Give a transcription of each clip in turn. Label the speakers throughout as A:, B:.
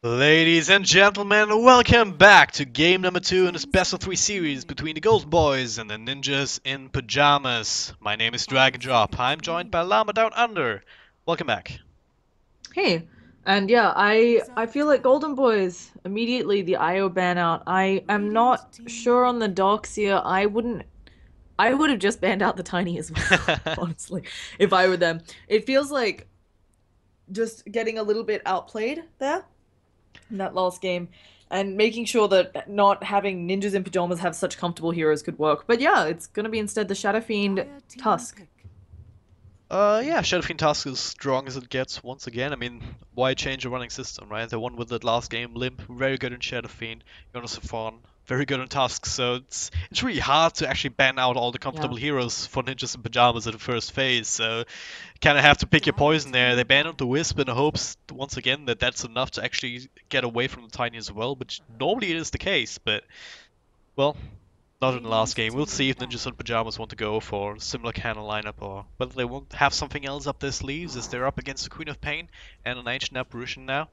A: Ladies and gentlemen, welcome back to game number 2 in this best of 3 series between the Golden Boys and the Ninjas in Pyjamas. My name is Dragon Drop. I'm joined by Llama Down Under. Welcome back.
B: Hey, and yeah, I feel like Golden Boys immediately the IO ban out. I am not sure on the docs here. I would have just banned out the tiny as well, honestly, if I were them. It feels like just getting a little bit outplayed there in that last game and making sure that not having ninjas in pajamas have such comfortable heroes could work. But yeah, it's gonna be instead the Shadow Fiend Tusk.
A: Yeah, Shadowfiend Task is strong as it gets once again. I mean, why change a running system, right? The one with the last game, Limp, very good in Shadowfiend. Jonas Safon, very good in Tasks. So it's really hard to actually ban out all the
B: Yeah.
A: comfortable heroes for Ninjas in Pajamas in the first phase. So kind of have to pick your poison there. They banned out the Wisp in the hopes, once again, that that's enough to actually get away from the Tiny as well, which normally it is the case, but, well, not in the last game. We'll see if Ninjas in Pajamas want to go for a similar kind of lineup or whether they want to have something else up their sleeves as they're up against the Queen of Pain and an Ancient Apparition now.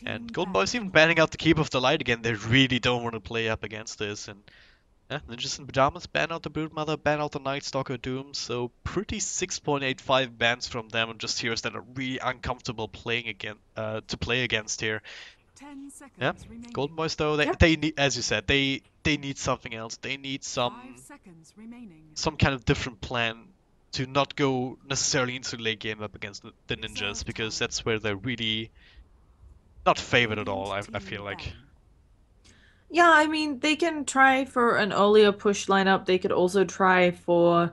A: And Golden Boys even banning out the Keep of the Light again. They really don't want to play up against this. And yeah, Ninjas in Pajamas ban out the Broodmother, ban out the Night Stalker Doom. So pretty 6.85 bans from them and just heroes that are really uncomfortable playing again to play against here. Yeah, Golden Boys though they need, as you said, they need something else. They need some kind of different plan to not go necessarily into the late game up against the ninjas because that's where they're really not favored at all. I feel like.
B: Yeah, I mean, they can try for an earlier push lineup. They could also try for.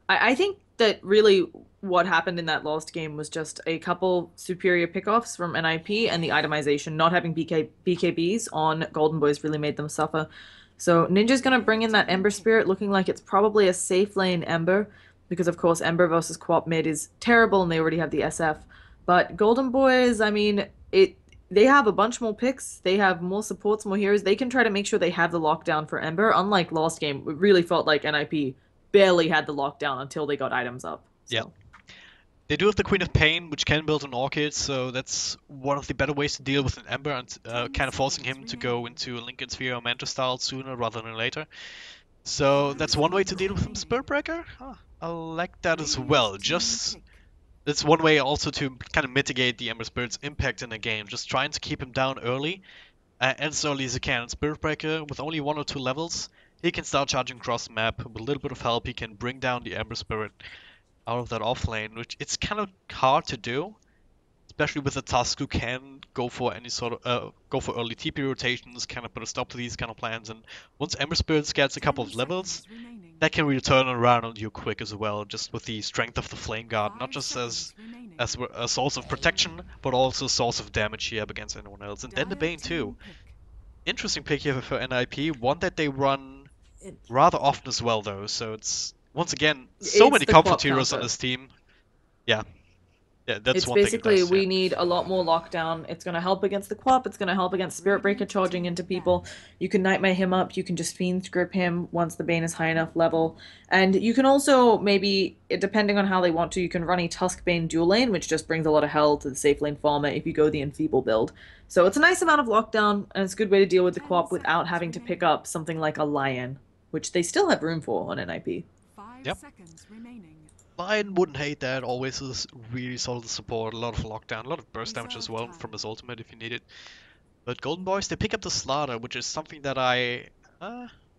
B: I think that really what happened in that last game was just a couple superior pickoffs from NIP and the itemization. Not having BKBs on Golden Boys really made them suffer. So Ninja's gonna bring in that Ember Spirit, looking like it's probably a safe lane Ember, because of course Ember versus Co-op mid is terrible and they already have the SF. But Golden Boys, I mean, they have a bunch more picks. They have more supports, more heroes. They can try to make sure they have the lockdown for Ember. Unlike last game, it really felt like NIP barely had the lockdown until they got items up.
A: Yeah.
B: So
A: They do have the Queen of Pain, which can build an Orchid, so that's one of the better ways to deal with an Ember and kind of forcing him to go into a Lincoln Sphere or Manta style sooner rather than later. So that's one way to deal with him, Spirit Breaker. Huh, I like that as well. Just that's one way also to kind of mitigate the Ember Spirit's impact in the game. Just trying to keep him down early, and as early as you can. Spirit Breaker, with only 1 or 2 levels, he can start charging cross map. With a little bit of help, he can bring down the Ember Spirit out of that off lane, which it's kind of hard to do, especially with a Tusk who can go for any sort of go for early TP rotations, kind of put a stop to these kind of plans. And once Ember Spirit gets a couple of levels, that can really turn around on you quick as well, just with the strength of the Flame Guard, not just as a source of protection, but also a source of damage here up against anyone else. And then the Bane too. Interesting pick here for NIP, one that they run rather often as well though, so it's once again so
B: it's
A: many
B: the
A: comfort
B: co-op
A: heroes on
B: counter.
A: this team. Yeah, yeah, that's
B: It's
A: one thing it
B: basically
A: does, yeah.
B: we need a lot more lockdown. It's going to help against the Quap. It's going to help against Spirit Breaker charging into people. You can Nightmare him up. You can just Fiend grip him once the Bane is high enough level. And you can also maybe, depending on how they want to, you can run a Tusk Bane dual lane, which just brings a lot of hell to the safe lane farmer if you go the Enfeeble build. So it's a nice amount of lockdown, and it's a good way to deal with the Quap without having to pick up something like a Lion, which they still have room for on NIP.
A: Yep. Lion wouldn't hate that, always is really solid support, a lot of lockdown, a lot of burst damage as well from his ultimate if you need it. But Golden Boys, they pick up the Slaughter, which is something that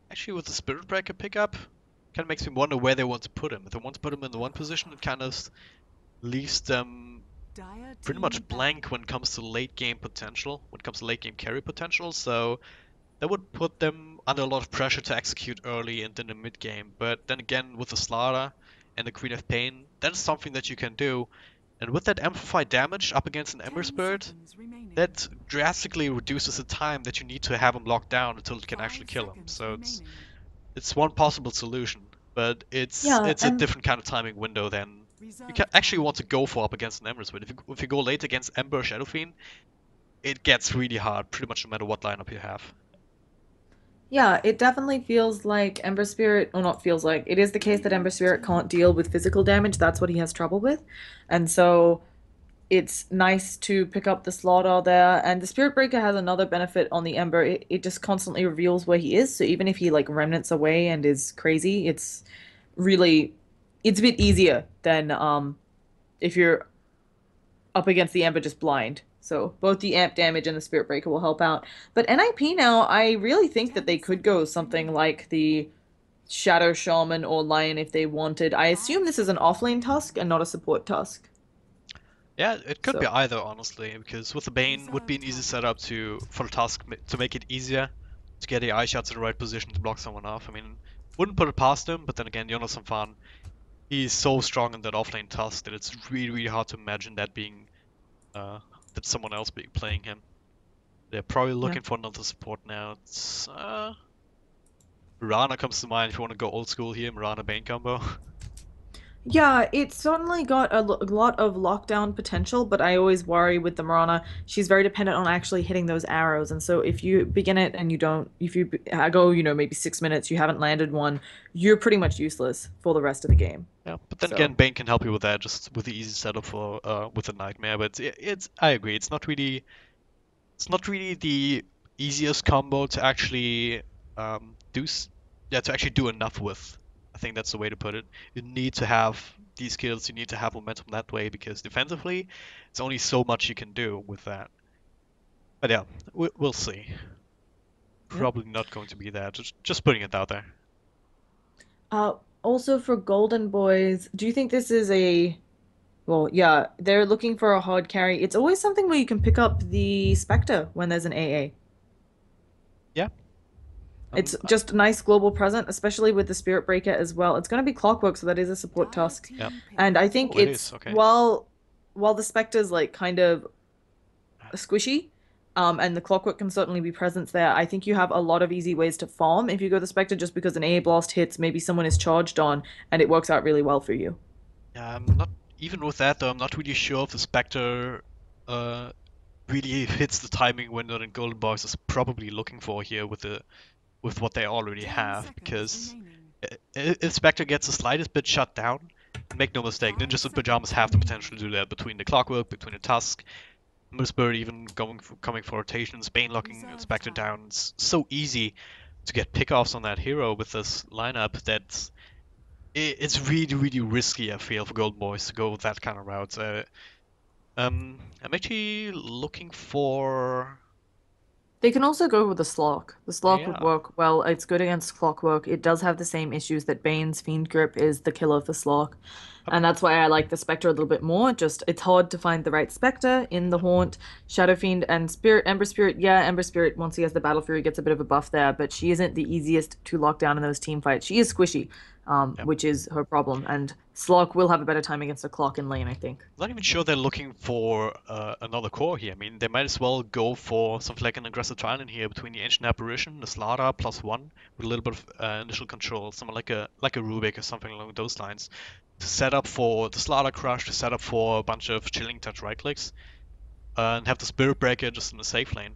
A: actually with the Spirit Breaker pickup, kind of makes me wonder where they want to put him. If they want to put him in the one position, it kind of leaves them pretty much blank when it comes to late game potential, when it comes to late game carry potential, so that would put them under a lot of pressure to execute early and in the mid game. But then again, with the Slaughter and the Queen of Pain, that is something that you can do. And with that amplified damage up against an Ember Spirit, that drastically reduces the time that you need to have him locked down until you can actually kill him. So it's one possible solution, but
B: Yeah,
A: it's a
B: and
A: different kind of timing window than you can actually want to go for up against an Ember Spirit. If you go late against Ember or Shadow Fiend, it gets really hard, pretty much no matter what lineup you have.
B: yeah, it definitely feels like Ember Spirit, or not feels like, it is the case that Ember Spirit can't deal with physical damage. That's what he has trouble with. And so it's nice to pick up the Slaughter there. And the Spirit Breaker has another benefit on the Ember. It just constantly reveals where he is. So even if he like remnants away and is crazy, really it's a bit easier than if you're up against the Ember just blind. So both the amp damage and the Spirit Breaker will help out. But NIP now, I really think that they could go something like the Shadow Shaman or Lion if they wanted. I assume this is an offlane Tusk and not a support Tusk.
A: Yeah, it could be
B: So
A: either, honestly, because with the Bane would be an easy setup for the task to make it easier to get the eye shots in the right position to block someone off. I mean, wouldn't put it past him, but then again, Jonas Fan, he's so strong in that offlane task that it's really, really hard to imagine that being that someone else being playing him. They're probably
B: yeah.
A: looking for another support now. It's Mirana comes to mind if you want to go old school here, Mirana Bane combo.
B: Yeah, it's certainly got a lot of lockdown potential, but I always worry with the Marana. She's very dependent on actually hitting those arrows, and so if you begin it and you don't, if you go, maybe 6 minutes, you haven't landed one, you're pretty much useless for the rest of the game.
A: Yeah, but then again,
B: So,
A: Bane can help you with that, just with the easy setup for with the Nightmare. But it's I agree, it's not really the easiest combo to actually to actually do enough with. I think that's the way to put it. You need to have these skills, you need to have momentum that way because defensively, it's only so much you can do with that. But yeah, we'll see.
B: yep.
A: Probably not going to be that. Just putting it out there.
B: Uh, Also for Golden Boys, do you think this is a well, yeah, they're looking for a hard carry. It's always something where you can pick up the Spectre when there's an AA.
A: Yeah.
B: It's just a nice global present, especially with the Spirit Breaker as well. It's going to be Clockwork, so that is a support task.
A: Yeah.
B: And I think
A: Oh, it is.
B: it's
A: Okay.
B: while the Spectre's like kind of squishy, and the Clockwork can certainly be present there. I think you have a lot of easy ways to farm if you go the Spectre just because an AA blast hits, maybe someone is charged on, and it works out really well for you.
A: Yeah, I'm not even with that though. I'm not really sure if the Spectre uh really hits the timing window that Golden Boys is probably looking for here with what they already have. Because if Spectre gets the slightest bit shut down, make no mistake, Ninjas and Pyjamas have the potential to do that between the Clockwork, between the Tusk, Whisper even coming for rotations, Bane locking Spectre down. It's so easy to get pickoffs on that hero with this lineup that it's really, really risky, I feel, for Golden Boys to go that kind of route. I'm actually looking for.
B: They can also go with the Slok. The Slok would
A: Yeah.
B: work well. It's good against Clockwork. It does have the same issues that Bane's Fiend Grip is the killer of the Slok.
A: Yep.
B: And that's why I like the Spectre a little bit more. Just it's hard to find the right Spectre in the Haunt, Shadow Fiend, and Spirit. Ember Spirit, yeah, Ember Spirit, once he has the Battle Fury, gets a bit of a buff there, but she isn't the easiest to lock down in those team fights. She is squishy,
A: Yep.
B: which is her problem. And Slok will have a better time against a clock in lane, I think.
A: Not even sure they're looking for another core here. I mean, they might as well go for something like an aggressive trial in here between the Ancient Apparition, the Slaughter +1 with a little bit of initial control, something like a Rubik or something along those lines. To set up for the Slaughter Crush, to set up for a bunch of Chilling Touch right clicks, and have the Spirit Breaker just in the safe lane,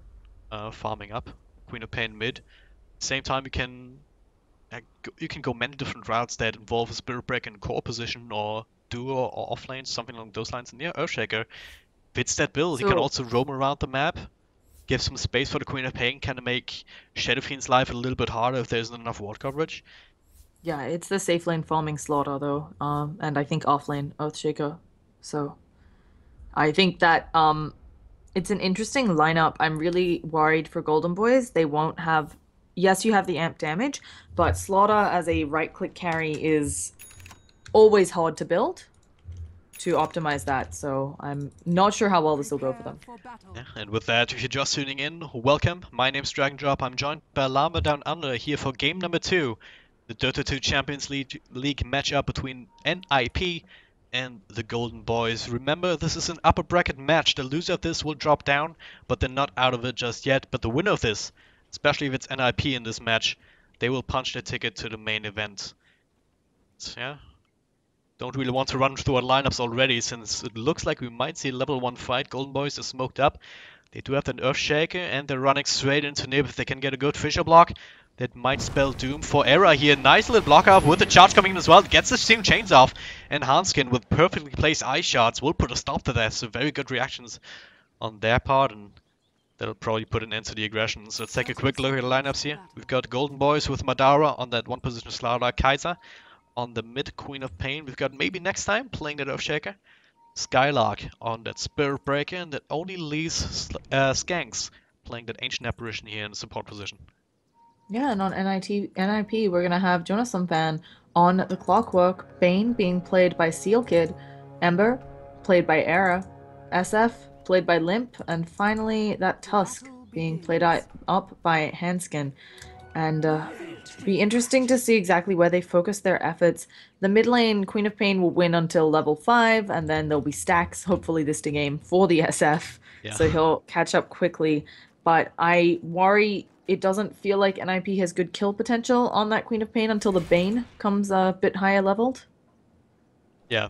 A: farming up. Queen of Pain mid. Same time, you can go many different routes that involve a Spirit Breaker in core position or duo or off lane, something along those lines. And yeah, Earthshaker fits that bill. He can
B: So
A: also roam around the map, give some space for the Queen of Pain, kind of make Shadow Fiend's life a little bit harder if there isn't enough ward coverage.
B: yeah, it's the safe lane farming Slaughter though, and I think off lane Earthshaker. So I think that it's an interesting lineup. I'm really worried for Golden Boys. They won't have. Yes, you have the amp damage, but Slaughter as a right-click carry is always hard to build to optimize that. So I'm not sure how well this will go for them.
A: Yeah, and with that, if you're just tuning in, welcome. My name's Dragon Drop. I'm joined by Llama Down Under here for game number 2, the Dota 2 Champions League matchup between NIP and the Golden Boys. Remember, this is an upper bracket match. The loser of this will drop down, but they're not out of it just yet. But the winner of this, especially if it's NIP in this match, they will punch their ticket to the main event. So, yeah, don't really want to run through our lineups already, since it looks like we might see a level 1 fight. Golden Boys are smoked up. They do have an Earthshaker, and they're running straight into Nib if they can get a good Fisher block. That might spell doom for Era here. Nice little block up with the charge coming in as well. Gets the steam chains off. And Hanskin with perfectly placed ice shots will put a stop to that. So very good reactions on their part. And that'll probably put an end to the aggression. So let's take a quick look at the lineups here. We've got Golden Boys with Madara on that one position Slaughter. Kaiser on the mid Queen of Pain. We've got maybe next time playing that Earthshaker. Skylark on that Spirit Breaker. And that only leaves Skanks playing that Ancient Apparition here in the support position.
B: Yeah, and on NIP, we're gonna have Jonathan Fan on the Clockwork, Bane being played by Seal Kid, Ember played by Era, SF played by Limp, and finally that Tusk being played up by Hanskin. And be interesting to see exactly where they focus their efforts. The mid lane Queen of Pain will win until level 5, and then there'll be stacks, hopefully this game, for the SF, so he'll catch up quickly. But I worry it doesn't feel like NIP has good kill potential on that Queen of Pain until the Bane comes a bit higher leveled.
A: Yeah,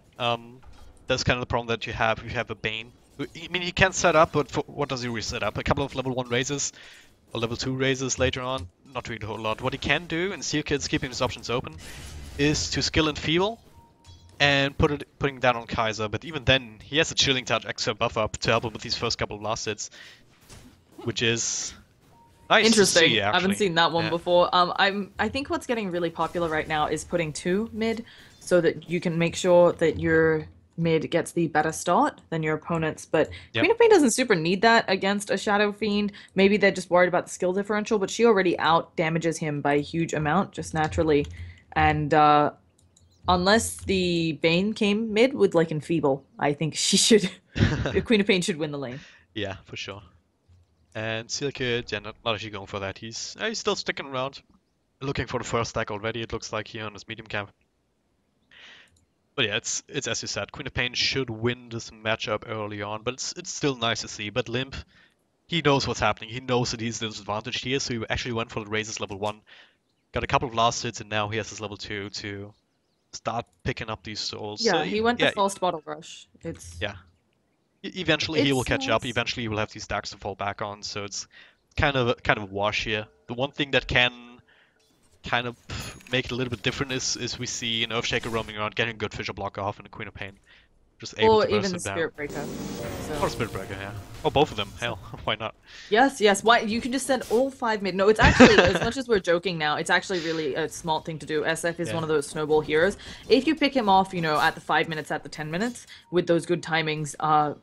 A: that's kind of the problem that you have. You have a Bane. I mean, he can set up, but what does he reset up? A couple of level 1 raises, or level 2 raises later on. Not really a whole lot. What he can do, and Seal Kid's keeping his options open, is to skill Enfeeble and putting down on Kaiser. But even then, he has a Chilling Touch extra buff up to help him with these first couple of last hits, which is nice.
B: Interesting.
A: To see,
B: I haven't seen that one before. I think what's getting really popular right now is putting 2 mid, so that you can make sure that your mid gets the better start than your opponent's. But Queen of Pain doesn't super need that against a Shadow Fiend. Maybe they're just worried about the skill differential, but she already out damages him by a huge amount just naturally. And unless the Bane came mid with like Enfeeble, I think she should. Queen of Pain should win the lane.
A: Yeah, for sure. And Seal Kid, yeah, not actually going for that. He's still sticking around, looking for the first stack already. It looks like here on his medium camp. But yeah, it's as you said, Queen of Pain should win this matchup early on, but it's still nice to see. But Limp, he knows what's happening. He knows that he's disadvantaged here, so he actually went for the raises level 1. Got a couple of last hits, and now he has his level 2 to start picking up these souls.
B: Yeah,
A: so
B: he went the False Bottle Rush.
A: Yeah. Eventually he will catch up. Eventually he will have these stacks to fall back on, so it's kind of a wash here. The one thing that can kind of make it a little bit different is we see an Earthshaker roaming around, getting a good Fissure block off, and a Queen of Pain just able to burst
B: even
A: him
B: the Spirit Breaker. So.
A: Or Spirit Breaker, yeah. Oh, both of them. Hell, why not?
B: Yes. Why you can just send all 5 mid. No, it's actually as much as we're joking now, it's actually really a smart thing to do. SF is one of those snowball heroes. If you pick him off, at the 5 minutes, at the 10 minutes, with those good timings,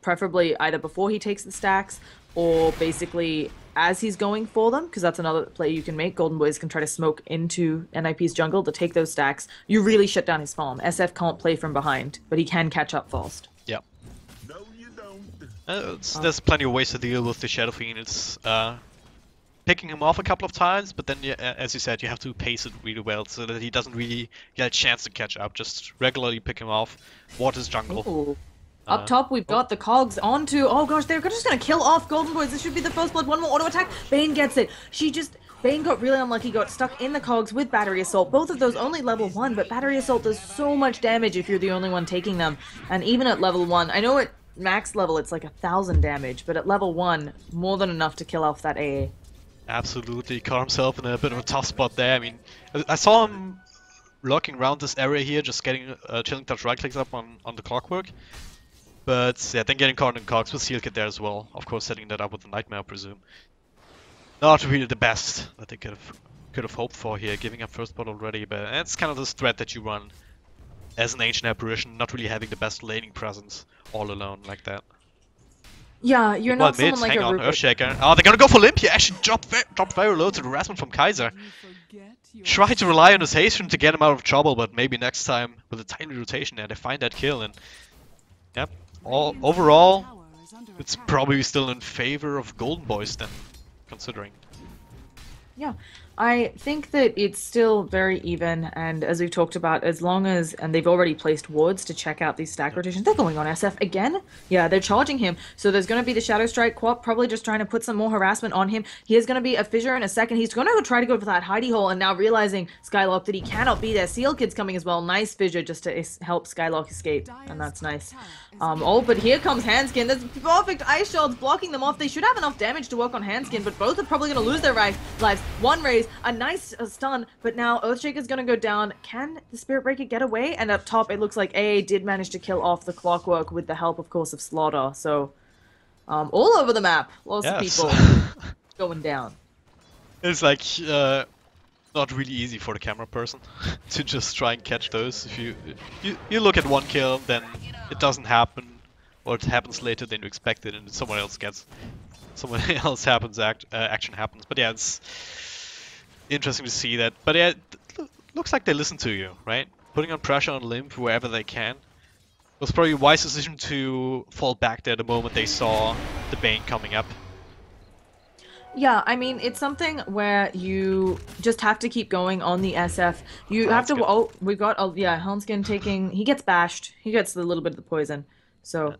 B: preferably either before he takes the stacks or basically as he's going for them, because that's another play you can make. Golden Boys can try to smoke into NIP's jungle to take those stacks. You really shut down his farm. SF can't play from behind, but he can catch up fast.
A: Yeah. No, you don't. There's plenty of ways to deal with the Shadow Fiend. It's picking him off a couple of times, but then, as you said, you have to pace it really well so that he doesn't really get a chance to catch up. Just regularly pick him off, ward his jungle.
B: Ooh. Up top, we've got the cogs onto... Oh gosh, they're just gonna kill off Golden Boys. This should be the first blood. One more auto attack. Bane gets it. Bane got really unlucky, got stuck in the cogs with Battery Assault. Both of those only level 1, but Battery Assault does so much damage if you're the only one taking them. And even at level 1, I know at max level it's like 1,000 damage, but at level 1, more than enough to kill off that AA.
A: Absolutely, he caught himself in a bit of a tough spot there. I mean, I saw him lurking around this area here, just getting Chilling Touch right clicks up on the Clockwork. But yeah, then getting caught in cogs with Seal Kid there as well. Of course, setting that up with the Nightmare, I presume. Not really the best that they could have hoped for here, giving up first blood already. But it's kind of the threat that you run as an Ancient Apparition, not really having the best laning presence all alone like that.
B: Yeah, you're not someone like
A: hang
B: a
A: on,
B: Rupert.
A: Earthshaker. Oh, they're gonna go for Limp here. Actually, dropped very low to the harassment from Kaiser. Try to rely on his hasten to get him out of trouble, but maybe next time with a tiny rotation there, they find that kill and. Yep. Overall, it's probably still in favor of Golden Boys then, considering.
B: Yeah, I think that it's still very even, and as we've talked about, as long as, and they've already placed wards to check out these stack rotations. They're going on SF again? Yeah, they're charging him. So there's going to be the Shadow Strike Quap, probably just trying to put some more harassment on him. Here's going to be a Fissure in a second. He's going to try to go for that hidey hole, and now realizing Skylark that he cannot be there. Seal Kid's coming as well. Nice Fissure just to help Skylark escape, and that's nice. Oh, but here comes Hanskin. There's perfect ice shards blocking them off. They should have enough damage to work on Hanskin, but both are probably going to lose their lives. One raise, a nice stun, but now Earthshaker's gonna go down. Can the Spirit Breaker get away? And up top, it looks like AA did manage to kill off the Clockwork with the help, of course, of Slaughter. So, all over the map, lots of
A: Yes.
B: people going down.
A: It's like not really easy for the camera person to just try and catch those. If you look at one kill, then it doesn't happen, or it happens later than you expected, and someone else action happens. But yeah, it's interesting to see that. But yeah, it looks like they listen to you, right? Putting on pressure on Limp wherever they can. It was probably a wise decision to fall back there the moment they saw the Bane coming up.
B: Yeah, I mean, it's something where you just have to keep going on the SF. You have to. Oh, we got. Oh, yeah, Helmskin taking. He gets bashed. He gets a little bit of the poison. So.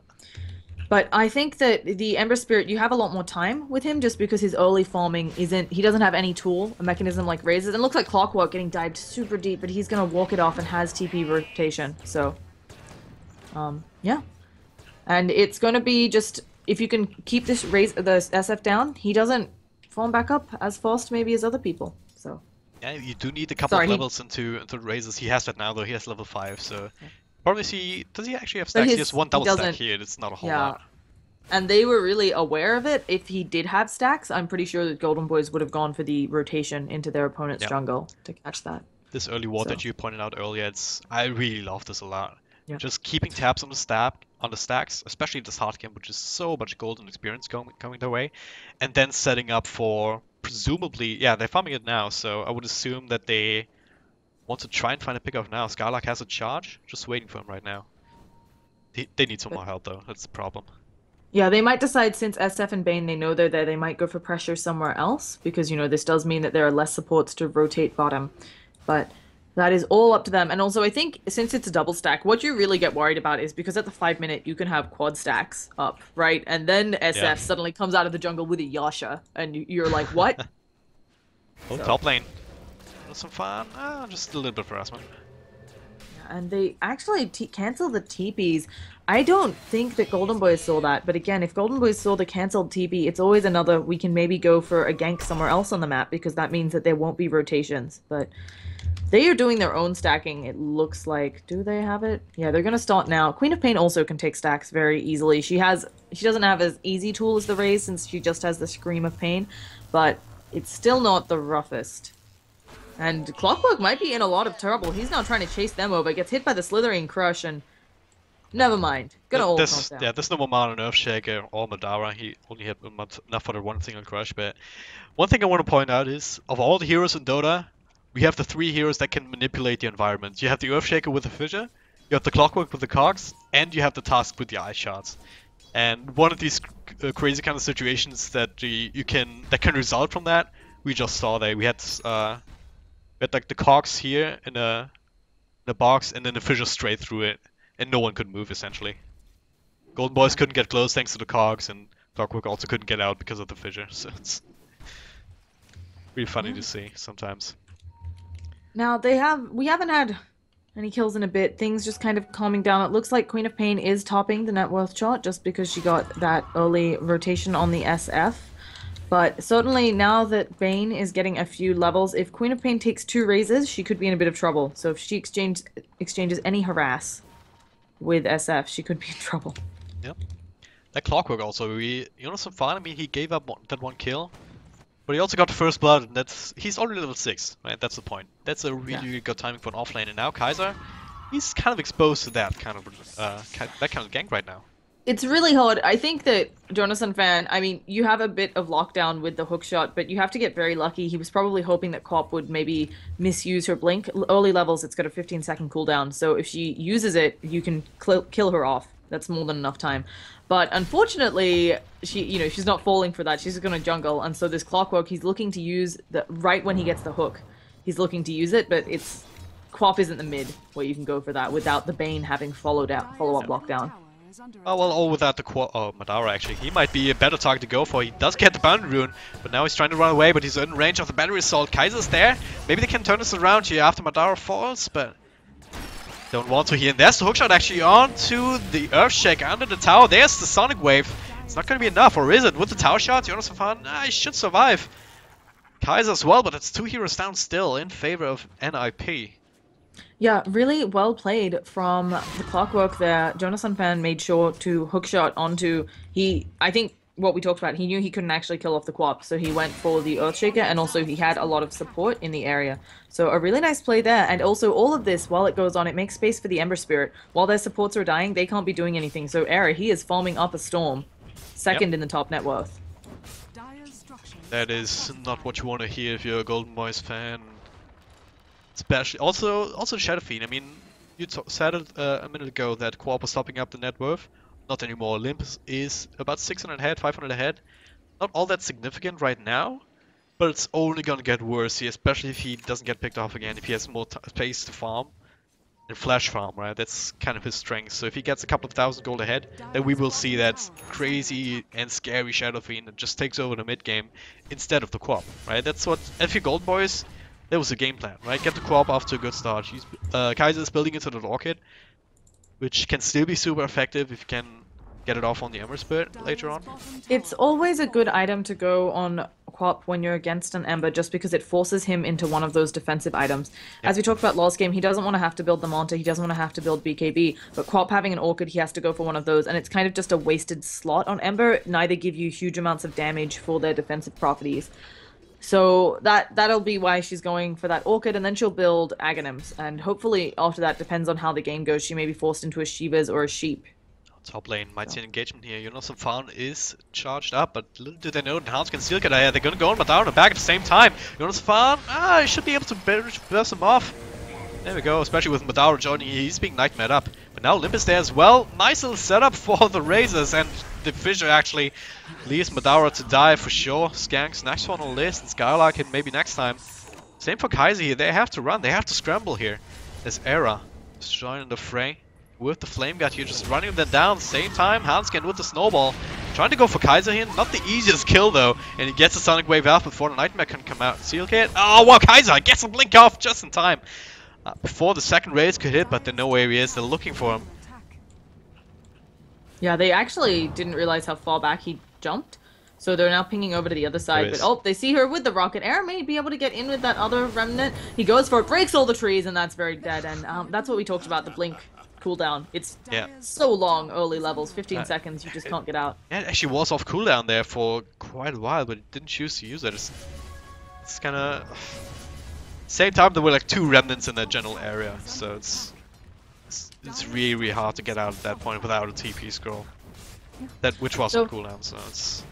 B: But I think that the Ember Spirit, you have a lot more time with him just because his early farming isn't... He doesn't have any tool, a mechanism like Razors. And it looks like Clockwork getting dived super deep, but he's going to walk it off and has TP rotation. So, yeah. And it's going to be just... If you can keep the SF down, he doesn't farm back up as fast maybe as other people. So.
A: Yeah, you do need a couple of levels into Razors. He has that now, though. He has level 5, so... Yeah. Probably does he actually have stacks? He has one double stack here, it's not a whole lot.
B: And they were really aware of it. If he did have stacks, I'm pretty sure that Golden Boys would have gone for the rotation into their opponent's jungle to catch that.
A: This early ward that you pointed out earlier, I really love this a lot.
B: Yeah.
A: Just keeping tabs on the stacks, especially this hard game, which is so much golden experience coming their way, and then setting up for presumably, yeah, they're farming it now, so I would assume that they want to try and find a pickoff now. Skylark has a charge, just waiting for him right now. They need some more help though, that's the problem.
B: Yeah, they might decide since SF and Bane, they know they're there, they might go for pressure somewhere else, because, you know, this does mean that there are less supports to rotate bottom. But that is all up to them. And also, I think, since it's a double stack, what you really get worried about is because at the 5 minute, you can have quad stacks up, right? And then SF suddenly comes out of the jungle with a Yasha, and you're like, what?
A: Oh, so. Top lane. Some fun, just a little bit of harassment.
B: And they actually cancel the TPs. I don't think that Golden Boys saw that, but again, if Golden Boys saw the cancelled TP, it's always another, we can maybe go for a gank somewhere else on the map, because that means that there won't be rotations. But they are doing their own stacking, it looks like. Do they have it? Yeah, they're going to start now. Queen of Pain also can take stacks very easily. She doesn't have as easy tool as the Raze, since she just has the Scream of Pain, but it's still not the roughest. And Clockwork might be in a lot of trouble. He's now trying to chase them over. Gets hit by the Slithering Crush and... Never mind. Gonna ult down.
A: Yeah, there's no more mana on Earthshaker or Madara. He only had enough for the one single crush. But one thing I want to point out is, of all the heroes in Dota, we have the 3 heroes that can manipulate the environment. You have the Earthshaker with the Fissure, you have the Clockwork with the Cogs, and you have the Tusk with the Ice Shards. And one of these crazy kind of situations that that can result from that, we just saw there. We had like the cogs here in a box, and then the fissure straight through it, and no one could move essentially. Golden Boys couldn't get close thanks to the cogs, and Clockwork also couldn't get out because of the fissure. So it's really funny to see sometimes.
B: Now we haven't had any kills in a bit. Things just kind of calming down. It looks like Queen of Pain is topping the net worth chart just because she got that early rotation on the SF. But certainly now that Bane is getting a few levels, if Queen of Pain takes 2 raises, she could be in a bit of trouble. So if she exchanges any harass with SF, she could be in trouble.
A: Yep. That Clockwork also, you know, some fun. I mean, he gave up that 1 kill, but he also got the first blood, and he's already level 6, right? That's the point. That's a really good timing for an offlane, and now Kaiser, he's kind of exposed to that kind of gank right now.
B: It's really hard. I think that Jonathan Fan, I mean, you have a bit of lockdown with the hookshot, but you have to get very lucky. He was probably hoping that Cop would maybe misuse her blink. Early levels, it's got a 15-second cooldown, so if she uses it, you can kill her off. That's more than enough time. But unfortunately, she's not falling for that. She's just going to jungle, and so this Clockwork, he's looking to use right when he gets the hook. He's looking to use it, but Quap isn't the mid where you can go for that without the Bane having follow-up lockdown.
A: Oh, well, all without the Madara, actually. He might be a better target to go for. He does get the Boundary Rune, but now he's trying to run away, but he's in range of the Battery Assault. Kaiser's there. Maybe they can turn this around here after Madara falls, but don't want to here. And there's the hookshot actually onto the Earthshaker under the tower. There's the Sonic Wave. It's not going to be enough, or is it? With the tower shot, Jonas Safan, he should survive. Kaiser as well, but it's 2 heroes down still in favor of NIP.
B: Yeah, really well played from the Clockwork there. Jonathan Fan made sure to hookshot onto I think what we talked about, he knew he couldn't actually kill off the Quap, so he went for the Earthshaker, and also he had a lot of support in the area. So a really nice play there, and also all of this, while it goes on, it makes space for the Ember Spirit. While their supports are dying, they can't be doing anything, so Era, he is farming up a Storm, second in the top net worth.
A: That is not what you want to hear if you're a Golden Boys fan. Especially, also Shadow Fiend. I mean, you said it a minute ago that Quap was topping up the net worth. Not anymore. Olympus is about 600 ahead, 500 ahead. Not all that significant right now, but it's only gonna get worse here, especially if he doesn't get picked off again, if he has more space to farm. And flash farm, right? That's kind of his strength. So if he gets a couple of thousand gold ahead, then we will see that crazy and scary Shadow Fiend that just takes over the mid game instead of the Quap, right? That's what, if you're Gold Boys, that was the game plan, right? Get the Quap off to a good start. Kaiser is building into the Rocket, which can still be super effective if you can get it off on the Ember Spirit later on.
B: It's always a good item to go on Quap when you're against an Ember, just because it forces him into one of those defensive items. As we talked about last game, he doesn't want to have to build the Manta, he doesn't want to have to build BKB, but Quap having an Orchid, he has to go for one of those, and it's kind of just a wasted slot on Ember. Neither give you huge amounts of damage for their defensive properties. So that'll be why she's going for that Orchid, and then she'll build Aghanims, and hopefully after that, depends on how the game goes, she may be forced into a Shiva's or a Sheep.
A: Top lane might see an engagement here. Jonas Fawn is charged up, but little do they know that Hans can steal get ahead. They're gonna go on Madara and back at the same time. Jonas Fawn, he should be able to burst him off. There we go, especially with Madara joining, he's being nightmared up. But now Limp is there as well. Nice little setup for the Razors, and the Fissure actually leaves Madara to die for sure. Skanks next one on the list, and Skylark hit maybe next time. Same for Kaiser here, they have to run, they have to scramble here. As Era is joining the fray. With the Flame God here, just running them down. Same time, Hanskin with the Snowball. Trying to go for Kaiser here. Not the easiest kill though. And he gets the Sonic Wave out before the Nightmare can come out. Seal Kit. Oh wow, Kaiser gets a blink off just in time. Before the second raise could hit, but they know where he is. They're looking for him.
B: Yeah, they actually didn't realize how far back he jumped. So they're now pinging over to the other side, but oh, they see her with the rocket. Air may be able to get in with that other remnant. He goes for it, breaks all the trees, and that's very dead. And that's what we talked about, the blink cooldown. It's so long, early levels, 15 seconds, you just can't get out.
A: Yeah, it actually was off cooldown there for quite a while, but it didn't choose to use it. It's kind of... Same time, there were like 2 remnants in that general area, so it's really, really hard to get out at that point without a TP scroll. Which was on cooldown, so it's...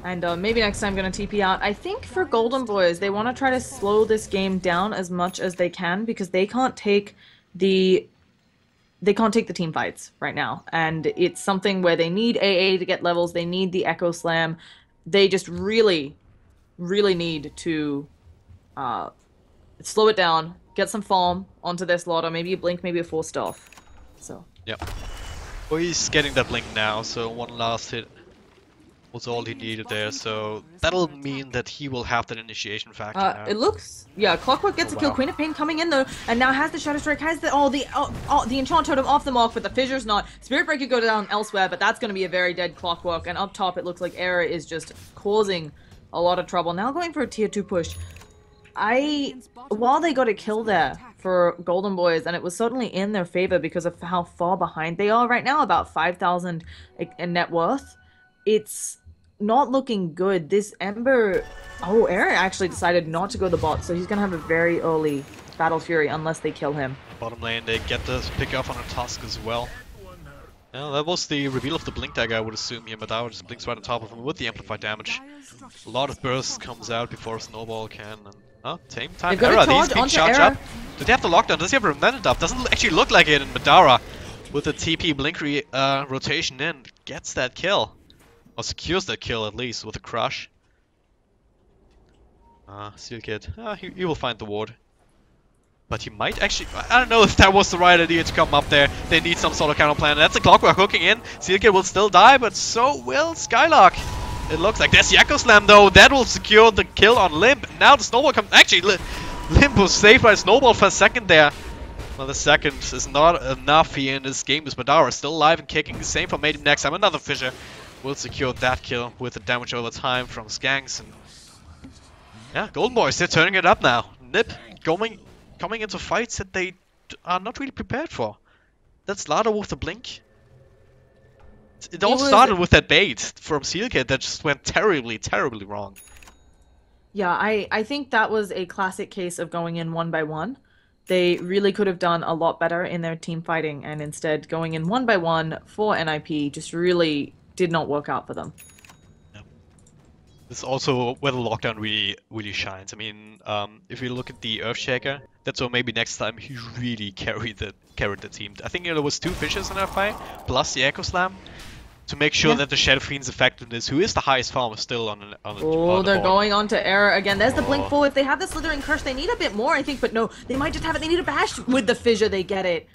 B: And maybe next time I'm going to TP out. I think for Golden Boys, they want to try to slow this game down as much as they can, because they can't take the team fights right now. And it's something where they need AA to get levels, they need the Echo Slam. They just really, really need to slow it down, get some farm onto their slaughter, maybe a blink, maybe a force staff. So.
A: Yep. Well, he's getting that blink now, so one last hit was all he needed there, so that'll mean that he will have that initiation factor now.
B: It looks, yeah, Clockwork gets a kill. Queen of Pain coming in though, and now has the Shadow Strike, has the Enchant Totem off the mark, but the Fissure's not. Spirit Break could go down elsewhere, but that's going to be a very dead Clockwork, and up top it looks like Era is just causing a lot of trouble. Now going for a tier 2 push. While they got a kill there for Golden Boys, and it was certainly in their favor because of how far behind they are right now, about 5,000 in net worth, it's not looking good. This Ember... Oh, Era actually decided not to go the bot, so he's going to have a very early Battle Fury unless they kill him.
A: Bottom lane, they get the pick off on a Tusk as well. Yeah, that was the reveal of the Blink Dagger, I would assume here. Madara just blinks right on top of him with the amplified damage. A lot of bursts comes out before Snowball can. And, same time, Era, he's being charged up. Did they have the lockdown? Does he have a remnant up? Doesn't actually look like it, and Madara, with the TP Blink rotation in, gets that kill. Or secures that kill at least with a crush. Seal Kid. He will find the ward. But he might actually... I don't know if that was the right idea to come up there. They need some sort of counter plan. That's a Clockwork hooking in. Seal Kid will still die, but so will Skylark. It looks like there's the Echo Slam though. That will secure the kill on Limp. Now the Snowball comes... Actually, Limp was saved by Snowball for a second there. Well, the second is not enough here in this game. As Madara still alive and kicking. Same for Maiden next time. Another Fissure will secure that kill with the damage over time from Skanks. And Yeah, Golden Boys, they're turning it up now. Nip coming into fights that they are not really prepared for. That's Lada with the blink. It
B: It
A: all
B: was,
A: started with that bait from Sealkit that just went terribly, terribly wrong.
B: yeah, I think that was a classic case of going in one by one. They really could have done a lot better in their team fighting, and instead going in one by one for NIP just really did not work out for them.
A: Yeah. This is also where the lockdown really shines. I mean, if you look at the Earthshaker, that's where maybe next time he really carried the team. I think there was 2 fishes in that fight, plus the Echo Slam, to make sure
B: Yeah.
A: that the Shadow Fiend's effectiveness, who is the highest farmer still
B: Oh,
A: on the
B: they're
A: board.
B: going on to error again. There's the blink
A: Oh.
B: full. If they have the slithering curse, they need a bit more, I think. But no, they might just have it. They need a bash with the fissure. They get it.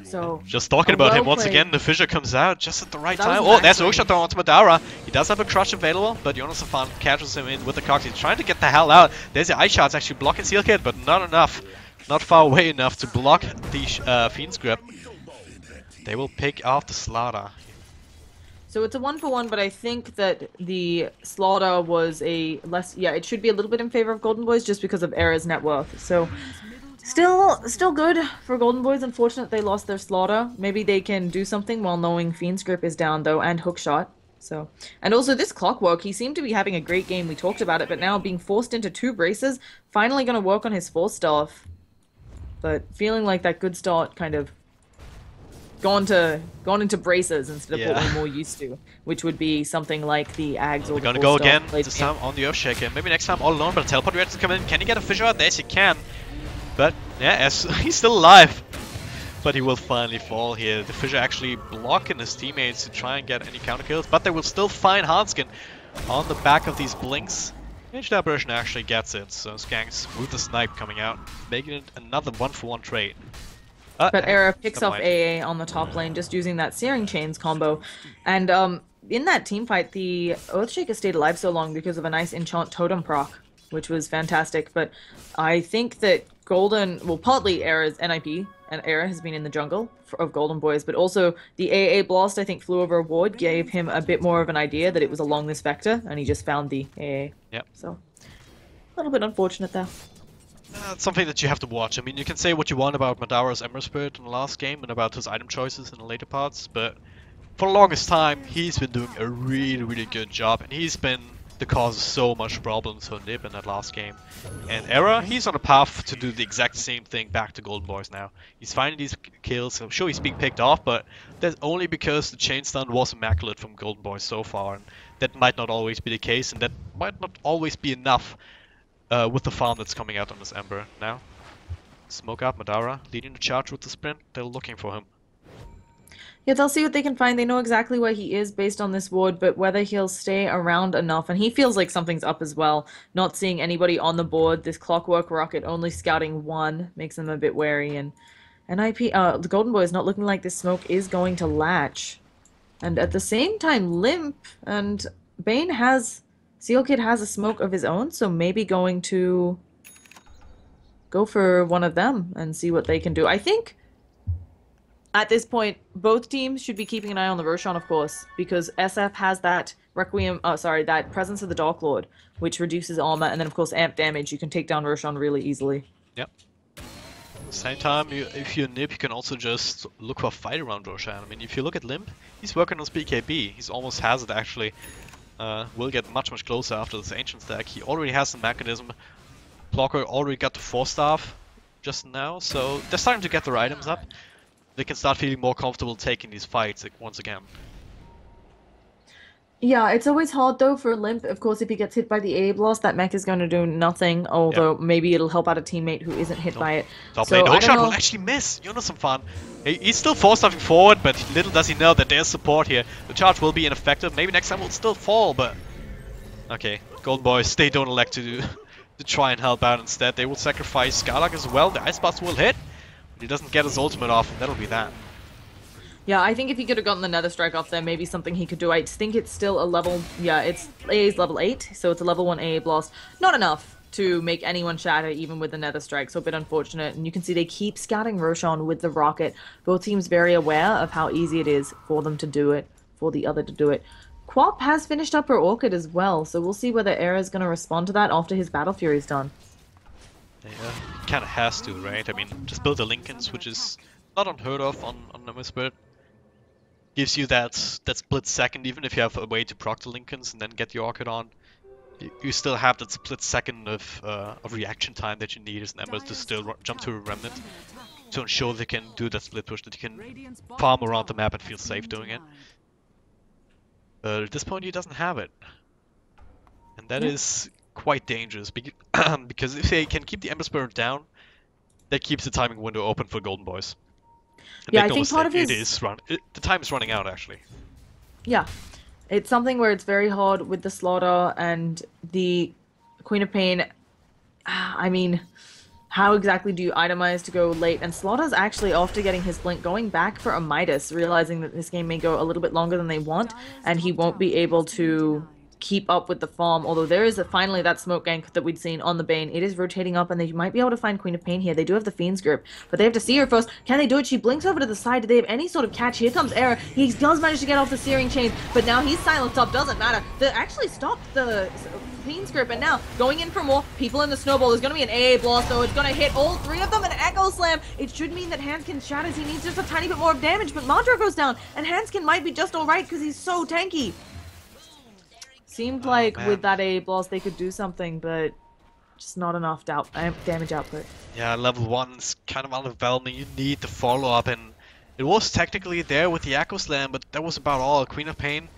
B: So
A: Just talking
B: a
A: about him
B: well
A: once
B: played.
A: again, the fissure comes out just at the right
B: That
A: time.
B: was
A: Oh, there's
B: backbreaking.
A: Oakshot onto Madara. He does have a crush available, but Jonas Safan catches him in with the cox. He's trying to get the hell out. There's the ice shots actually blocking Sealkit, but not enough. Not far away enough to block the Fiend's grip. They will pick off the Slaughter.
B: So it's a 1-for-1, but I think that the slaughter was a less. Yeah, it should be a little bit in favor of Golden Boys just because of Era's net worth. So still good for Golden Boys. Unfortunate they lost their slaughter. Maybe they can do something while knowing Fiend's grip is down though, and hookshot. So, and also this Clockwork, he seemed to be having a great game. We talked about it, but now being forced into 2 braces, finally going to work on his 4 stuff. But feeling like that good start kind of gone into braces instead of what
A: Yeah.
B: we're more used to, which would be something like the Ags or
A: They're
B: the
A: gonna
B: full
A: go
B: stop
A: again,
B: late
A: this
B: game.
A: time on the Earthshaker. Maybe next time all alone, but a teleport reactor to come in. Can he get a fissure out? Yes, he can. But, yeah, as he's still alive. But he will finally fall here. The fissure actually blocking his teammates to try and get any counter kills, but they will still find Hanskin on the back of these blinks. That version actually gets it, so Skanks with the snipe coming out, making it another 1-for-1 trade.
B: But Era picks
A: never
B: off
A: mind.
B: AA on the top lane just using that Searing Chains combo. And in that team fight, the Earthshaker stayed alive so long because of a nice enchant totem proc, which was fantastic. But I think that Golden, well, partly Era's NIP, and Era has been in the jungle of Golden Boys, but also the AA Blast, I think, flew over a ward, gave him a bit more of an idea that it was along this vector, and he just found the AA.
A: Yep.
B: So, a little bit unfortunate there.
A: It's something that you have to watch. I mean, you can say what you want about Madara's Ember Spirit in the last game and about his item choices in the later parts, but for the longest time, he's been doing a really good job, and he's been the cause of so much problems for Nib in that last game. And Era, he's on a path to do the exact same thing back to Golden Boys now. He's finding these kills. I'm sure he's being picked off, but that's only because the chain stun was immaculate from Golden Boys so far, and that might not always be the case, and that might not always be enough with the farm that's coming out on this Ember now. Smoke out Madara, leading the charge with the sprint. They're looking for him.
B: Yeah, they'll see what they can find. They know exactly where he is based on this ward, but whether he'll stay around enough. And he feels like something's up as well. Not seeing anybody on the board. This Clockwork Rocket only scouting 1 makes him a bit wary. And the Golden Boy is not looking like this smoke is going to latch. And at the same time, Limp and Bane has... Sealkid has a smoke of his own, so maybe going to go for one of them and see what they can do. I think at this point, both teams should be keeping an eye on the Roshan, of course, because SF has that that Presence of the Dark Lord, which reduces armor, and then of course amp damage. You can take down Roshan really easily.
A: Yep. Same time, if you're Nib, you can also just look for a fight around Roshan. I mean, if you look at Limp, he's working on his BKB. He's almost has it actually. Will get much closer after this Ancient stack. He already has the mechanism. Blocker already got the 4-staff just now, so they're starting to get their items up. They can start feeling more comfortable taking these fights once again.
B: Yeah, it's always hard though for Limp. Of course, if he gets hit by the A blast, that mech is going to do nothing. Although maybe it'll help out a teammate who isn't hit by it.
A: Top
B: So
A: lane,
B: I don't
A: Hookshot
B: know.
A: will actually miss. You know, some fun. He's still 4-staffing forward, but little does he know that there's support here. The charge will be ineffective. Maybe next time will still fall, but okay. Golden Boys, they don't elect to try and help out. Instead, they will sacrifice Skarlock as well. The Ice Blast will hit, but he doesn't get his ultimate off, and that'll be that.
B: Yeah, I think if he could have gotten the Nether Strike off there, maybe something he could do. I think it's still a level... Yeah, it's AA's level 8, so it's a level 1 AA blast. Not enough to make anyone shatter, even with the Nether Strike, so a bit unfortunate. And you can see they keep scouting Roshan with the rocket. Both teams very aware of how easy it is for them to do it, for the other to do it. Quap has finished up her Orchid as well, so we'll see whether Era's going to respond to that after his Battle Fury's done.
A: Yeah, kind of has to, right? I mean, just build the Lincolns, which is not unheard of on Number Spirit. Gives you that split second, even if you have a way to proc the Lincolns and then get the Orchid on. You still have that split second of reaction time that you need as an Ember to still jump to a Remnant to ensure they can do that split push, that you can farm around the map and feel safe doing it. But at this point he doesn't have it. And that is quite dangerous, because if they can keep the Ember Spirit down, that keeps the timing window open for Golden Boys. And
B: Yeah,
A: make
B: I
A: no
B: think part
A: mistake,
B: of his...
A: the time is running out, actually.
B: Yeah, it's something where it's very hard with the Slaughter and the Queen of Pain. I mean, how exactly do you itemize to go late? And Slaughter's actually, after getting his blink, going back for a Midas, realizing that this game may go a little bit longer than they want, and he won't be able to keep up with the farm. Although there is finally that smoke gank that we'd seen on the Bane. It is rotating up, and they might be able to find Queen of Pain here. They do have the Fiend's Grip, but they have to see her first. Can they do it? She blinks over to the side. Do they have any sort of catch? Here comes Era. He does manage to get off the Searing Chain, but now he's silenced up. Doesn't matter. They actually stopped the Fiend's Grip, and now going in for more people in the snowball. There's going to be an AA blast, though. It's going to hit all three of them, an Echo Slam. It should mean that Hanskin shatters. He needs just a tiny bit more of damage, but Madra goes down, and Hanskin might be just alright because he's so tanky. Seemed like with that AA blast they could do something, but just not enough damage output.
A: Yeah, level 1's kind of underwhelming. You need the follow-up, and it was technically there with the Echo Slam, but that was about all. Queen of Pain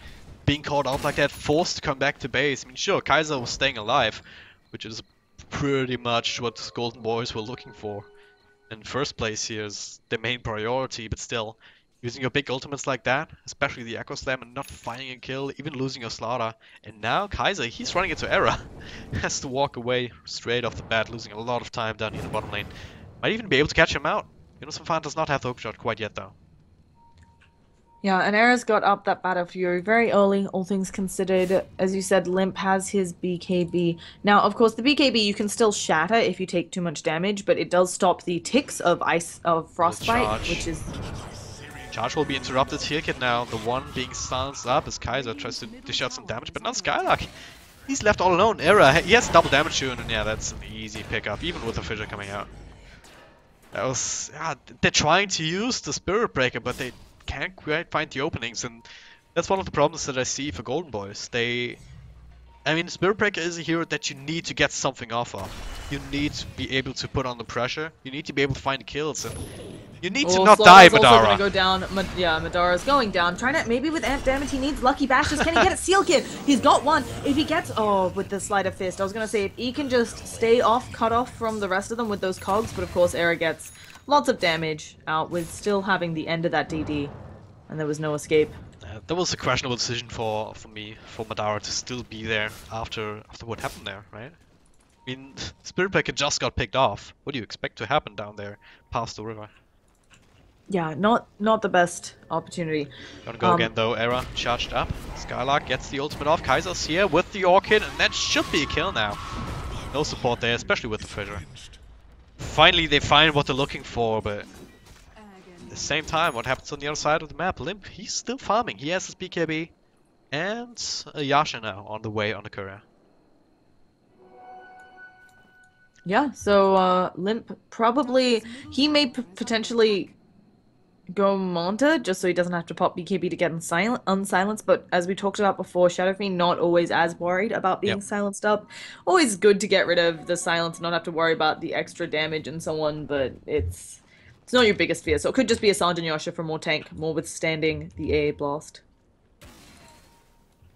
A: being caught out like that, forced to come back to base. I mean, sure, Kaiser was staying alive, which is pretty much what Golden Boys were looking for in first place here, is the main priority, but still, using your big ultimates like that, especially the Echo Slam, and not finding a kill, even losing your Slaughter. And now Kaiser, he's running into Era. Has to walk away straight off the bat, losing a lot of time down here in the bottom lane. Might even be able to catch him out. Innocent Fan does not have the hook shot quite yet, though.
B: Yeah, and Era's got up that Battle Fury very early, all things considered. As you said, Limp has his BKB. Now, of course, the BKB you can still shatter if you take too much damage, but it does stop the ticks of Frostbite, which is...
A: Charge will be interrupted here, kid. Now the one being silenced up as Kaiser tries to dish out some damage, but not Skylark. He's left all alone. Era, he has double damage soon, and yeah, that's an easy pickup, even with the fissure coming out. That was, yeah, they're trying to use the Spirit Breaker, but they can't quite find the openings, and that's one of the problems that I see for Golden Boys. I mean, Spirit Breaker is a hero that you need to get something off of. You need to be able to put on the pressure. You need to be able to find kills, and you need to not die, Madara.
B: Also gonna go down. Yeah, Madara's going down. Trying to, maybe with amp damage, he needs Lucky Bashes. Can he get a Seal Kid? He's got one. If he gets, with the Sleight of Fist, I was gonna say, if he can just stay cut off from the rest of them with those cogs, but of course, Era gets lots of damage out with still having the end of that DD, and there was no escape.
A: That was a questionable decision for me, for Madara to still be there after what happened there, right? I mean, Spirit Breaker just got picked off. What do you expect to happen down there past the river?
B: Yeah, not the best opportunity.
A: Gonna go again though, Era charged up. Skylark gets the ultimate off. Kaiser's here with the Orchid, and that should be a kill now. No support there, especially with the fissure. Finally they find what they're looking for, but at the same time, what happens on the other side of the map? Limp, he's still farming. He has his BKB and a Yasha now on the way on the courier.
B: Yeah, so Limp probably, he may potentially go Manta just so he doesn't have to pop BKB to get unsilenced, but as we talked about before, Shadow Fiend not always as worried about being silenced up. Always good to get rid of the silence and not have to worry about the extra damage and so on, but it's not your biggest fear. So it could just be a Sanjin Yasha for more tank, more withstanding the AA blast.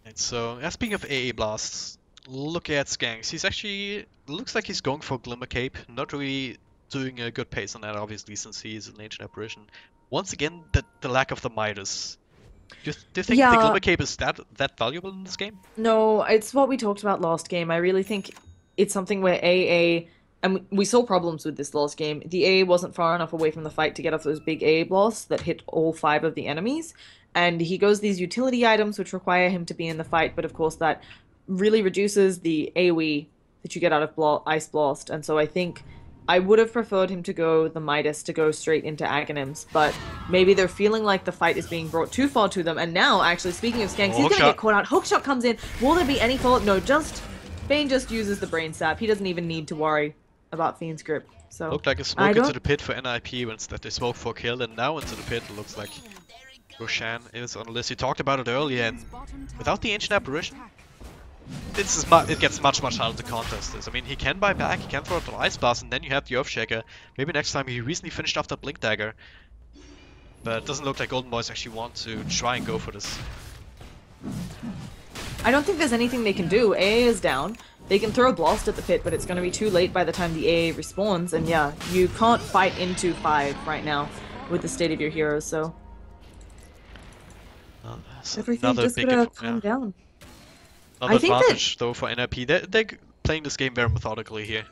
A: And so, speaking of AA blasts, look at Skanks. He's actually, looks like he's going for Glimmer Cape, not really doing a good pace on that, obviously, since he's an ancient apparition. Once again, the lack of the Midas. Do you think the Glimmer Cape is that valuable in this game?
B: No, it's what we talked about last game. I really think it's something where AA, and we saw problems with this last game. The AA wasn't far enough away from the fight to get off those big AA blasts that hit all 5 of the enemies. And he goes these utility items which require him to be in the fight, but of course that really reduces the AoE that you get out of Ice Blast. And so I think I would have preferred him to go the Midas to go straight into Aghanims, but maybe they're feeling like the fight is being brought too far to them. And now, actually, speaking of skanks, he's going to get caught out. Hookshot comes in. Will there be any follow-up? No, Bane just uses the brain sap. He doesn't even need to worry about Fiend's Grip. So
A: looked like a smoke into the pit for NIP when instead they smoke for kill, and now into the pit it looks like Roshan is on the list. You talked about it earlier, and without the Ancient Apparition, it gets much harder to contest this. I mean, he can buy back, he can throw out the Ice Blast, and then you have the Earthshaker. Maybe next time. He recently finished off the Blink Dagger, but it doesn't look like Golden Boys actually want to try and go for this.
B: I don't think there's anything they can do. AA is down. They can throw a Blast at the pit, but it's going to be too late by the time the AA respawns. And yeah, you can't fight into 5 right now with the state of your heroes, so... everything just gotta calm down.
A: Another advantage, though, for NIP. They're playing this game very methodically here.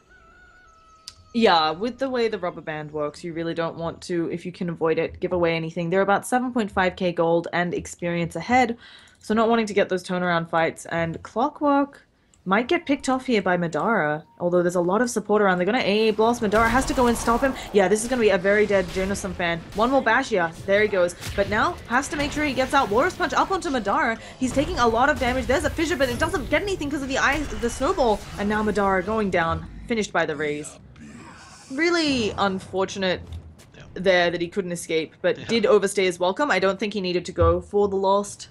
B: Yeah, with the way the rubber band works, you really don't want to, if you can avoid it, give away anything. They're about 7.5k gold and experience ahead, so not wanting to get those turnaround fights. And Clockwork might get picked off here by Madara, although there's a lot of support around. They're going to AA Blast. Madara has to go and stop him. Yeah, this is going to be a very dead Jonasum fan. One more bash, yeah, there he goes. But now, has to make sure he gets out. Walrus Punch up onto Madara. He's taking a lot of damage. There's a fissure, but it doesn't get anything because of the snowball. And now Madara going down, finished by the raise. Really unfortunate there that he couldn't escape, but did overstay his welcome. I don't think he needed to go for the lost.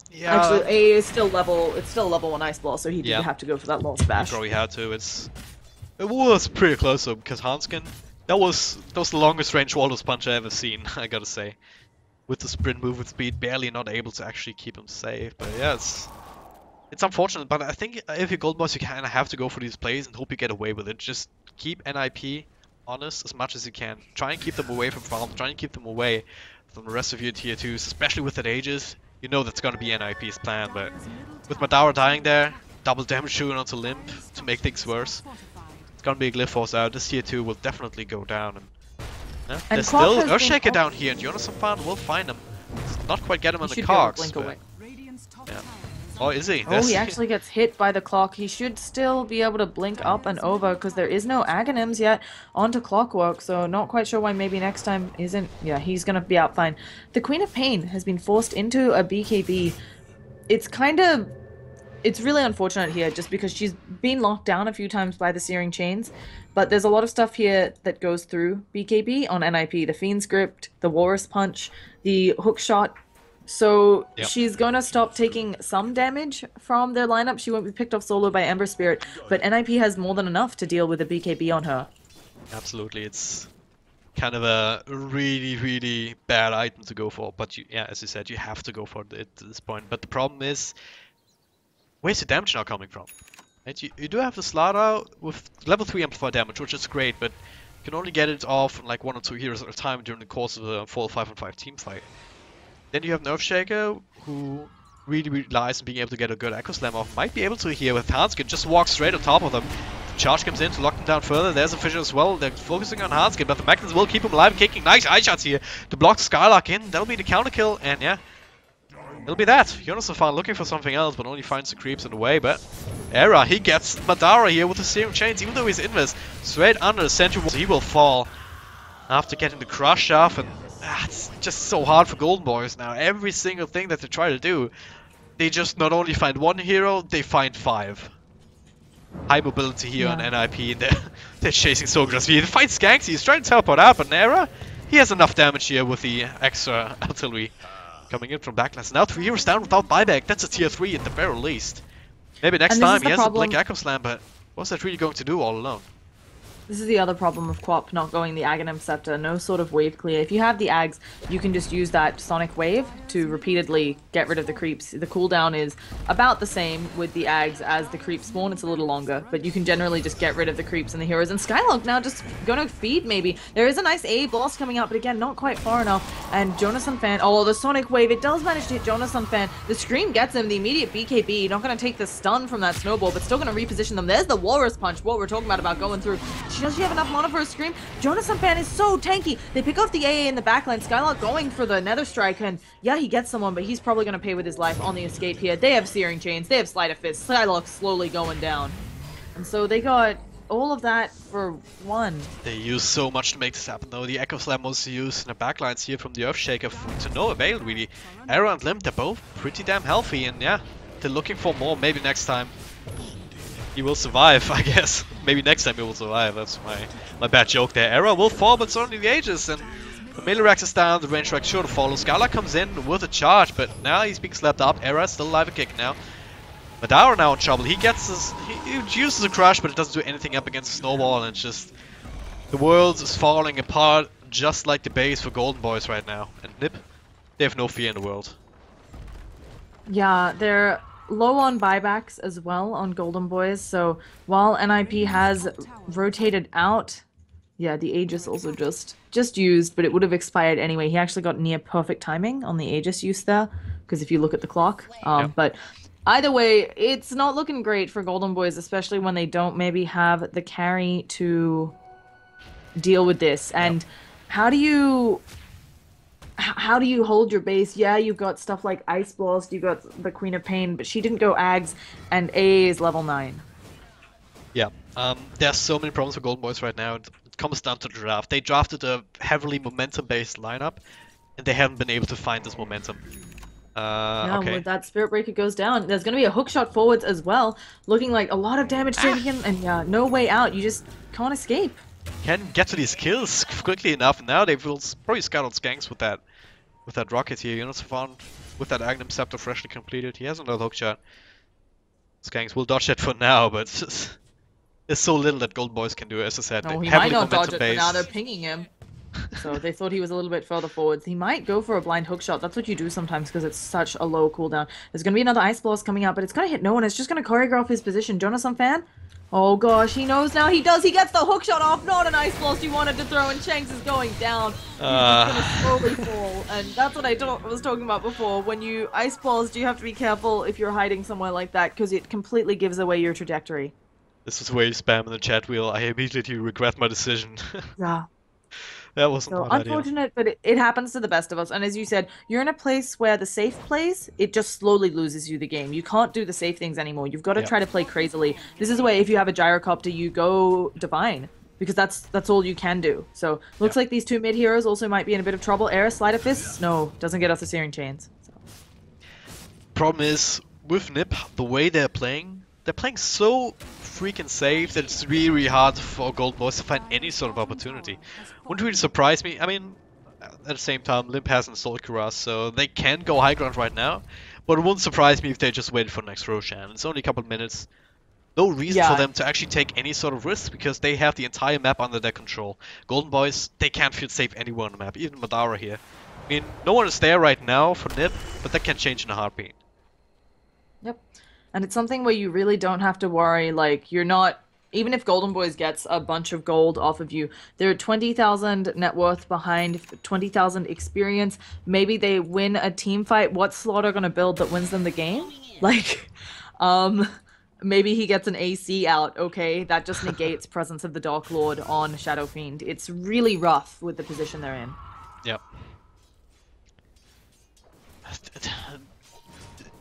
B: Yeah. Actually, A is still level. It's still level 1 Ice Blast, so he didn't have to go for that lost bash.
A: He probably had to. It was pretty close though, because Hanskin, that was the longest range Walrus Punch I ever seen. I gotta say, with the sprint movement speed, barely not able to actually keep him safe. But yeah, it's unfortunate. But I think if you're Gold Boys, you kind of have to go for these plays and hope you get away with it. Just keep NIP honest as much as you can. Try and keep them away from farms. Try and keep them away from the rest of your tier 2s, especially with that Aegis. You know that's gonna be NIP's plan, but with Madara dying there, double damage shooting onto Limp to make things worse, it's gonna be a Glyph Force out. This tier 2 will definitely go down. And there's still Earthshaker down here, and Jonas Fan will find him. Not quite get him on the cogs, but yeah. Oh, is he?
B: Oh, he actually gets hit by the clock. He should still be able to blink up and over because there is no Aghanims yet onto Clockwork, so not quite sure why maybe next time isn't. Yeah, he's going to be out fine. The Queen of Pain has been forced into a BKB. It's really unfortunate here just because she's been locked down a few times by the Searing Chains, but there's a lot of stuff here that goes through BKB on NIP. The Fiend's Grip, the Walrus Punch, the Hook Shot. So she's going to stop taking some damage from their lineup. She won't be picked off solo by Ember Spirit, but NIP has more than enough to deal with a BKB on her.
A: Absolutely, it's kind of a really bad item to go for, but as you said, you have to go for it at this point. But the problem is, where's the damage now coming from? Right? You do have the Slaughter with level 3 amplified damage, which is great, but you can only get it off on like 1 or 2 heroes at a time during the course of a 4, 5-on-5 team fight. Then you have Earthshaker, who really relies on being able to get a good Echo Slam off. Might be able to here with Hanskin, just walk straight on top of them. The charge comes in to lock them down further. There's a fissure as well. They're focusing on Hanskin, but the Magnets will keep him alive, kicking nice eye shots here to block Skylark in. That'll be the counter kill, and yeah, it'll be that. Jonas looking for something else, but only finds the creeps in the way. But Era, he gets Madara here with the Searing Chains, even though he's invis straight under the Sentry Wall. He will fall after getting the crush off, and it's just so hard for Golden Boys now. Every single thing that they try to do, they just not only find one hero, they find 5. High mobility here on NIP, and they're chasing so aggressively. They find Skanksy, he's trying to teleport out, but Nera, he has enough damage here with the extra artillery coming in from backlash. Now 3 heroes down without buyback, that's a tier 3 at the very least. Maybe next time he has a Blink Echo Slam, but what's that really going to do all alone?
B: This is the other problem of Quap not going the Aghanim Scepter. No sort of wave clear. If you have the Ags, you can just use that Sonic Wave to repeatedly get rid of the creeps. The cooldown is about the same with the Ags as the creep spawn. It's a little longer, but you can generally just get rid of the creeps and the heroes. And Skylark now just gonna feed maybe. There is a nice A blast coming out, but again, not quite far enough. And Jonas Fan, oh, the Sonic Wave, it does manage to hit Jonas Fan. The Scream gets him, the immediate BKB. Not gonna take the stun from that snowball, but still gonna reposition them. There's the Walrus Punch, what we're talking about going through. Does she have enough mana for a Scream? Jonas Fan is so tanky. They pick off the AA in the backline. Skylark going for the Nether Strike, and yeah, he gets someone, but he's probably going to pay with his life on the escape here. They have Searing Chains. They have Sleight of Fist. Skylark slowly going down. And so they got all of that for one.
A: They use so much to make this happen though. The Echo Slam was used in the backlines here from the Earthshaker to no avail really. Era and Limp, they're both pretty damn healthy, and yeah, they're looking for more. Maybe next time he will survive, I guess. Maybe next time he will survive. That's my bad joke there. Era will fall, but it's only the Aegis, and the melee Rex is down, the range Rex sure to follow. Skylar comes in with a charge, but now he's being slapped up. Era still alive and kicking now. Madara now in trouble. He gets his, he uses a crush, but it doesn't do anything up against Snowball, and it's just the world is falling apart, just like the base for Golden Boys right now. And Nip, they have no fear in the world.
B: Yeah, they're low on buybacks as well on Golden Boys, so while NIP has rotated out, yeah, the Aegis also just used, but it would have expired anyway. He actually got near perfect timing on the Aegis use there, because if you look at the clock. But either way, it's not looking great for Golden Boys, especially when they don't maybe have the carry to deal with this. And how do you hold your base? Yeah, you've got stuff like Ice Blast, you got the Queen of Pain, but she didn't go Ags, and A is level 9.
A: Yeah, there's so many problems for Golden Boys right now. It comes down to the draft. They drafted a heavily momentum-based lineup, and they haven't been able to find this momentum. Okay.
B: When that Spirit Breaker goes down, there's going to be a hookshot forwards as well, looking like a lot of damage taken in, and yeah, no way out. You just can't escape.
A: Can't get to these kills quickly enough, and now they will probably scout out Skanks with that rocket here. You know, found with that Agnum Scepter freshly completed. He has another hookshot. Skanks will dodge it for now, but there's so little that Golden Boys can do. As I said,
B: no, he might not dodge it, but now they're pinging him. So they thought he was a little bit further forwards. He might go for a blind hookshot. That's what you do sometimes because it's such a low cooldown. There's going to be another Ice Blast coming out, but it's going to hit no one. It's just going to choreograph his position. Jonas fan? Oh gosh, he knows now. He does. He gets the hookshot off. Not an Ice Blast he wanted to throw, and Shanks is going down. He's just going to slowly fall. And that's what I was talking about before. When you Ice Blast, you have to be careful if you're hiding somewhere like that because it completely gives away your trajectory.
A: This is where you spam in the chat wheel. I immediately regret my decision.
B: Yeah.
A: That wasn't
B: so
A: my
B: unfortunate, but it happens to the best of us. And as you said, you're in a place where the safe plays, it just slowly loses you the game. You can't do the safe things anymore. You've got to try to play crazily. This is where if you have a gyrocopter, you go Divine. Because that's all you can do. So looks like these two mid heroes also might be in a bit of trouble. Eris, Sleight of Fists? No, doesn't get us the Searing Chains. So.
A: Problem is, with Nip, the way they're playing so freaking safe that it's really, really hard for Gold Boys to find any sort of opportunity. Wouldn't really surprise me. I mean, at the same time, Limp hasn't sold Kuras, so they can go high ground right now. But it wouldn't surprise me if they just waited for the next Roshan. It's only a couple of minutes. No reason for them to actually take any sort of risk because they have the entire map under their control. Golden Boys, they can't feel safe anywhere on the map, even Madara here. I mean, no one is there right now for Nip, but that can change in a heartbeat.
B: Yep. And it's something where you really don't have to worry, like, you're not... Even if Golden Boys gets a bunch of gold off of you, they're 20,000 net worth behind, 20,000 experience. Maybe they win a team fight. What's Slaughter gonna build that wins them the game? Like, maybe he gets an AC out, okay? That just negates presence of the Dark Lord on Shadow Fiend. It's really rough with the position they're in. Yep.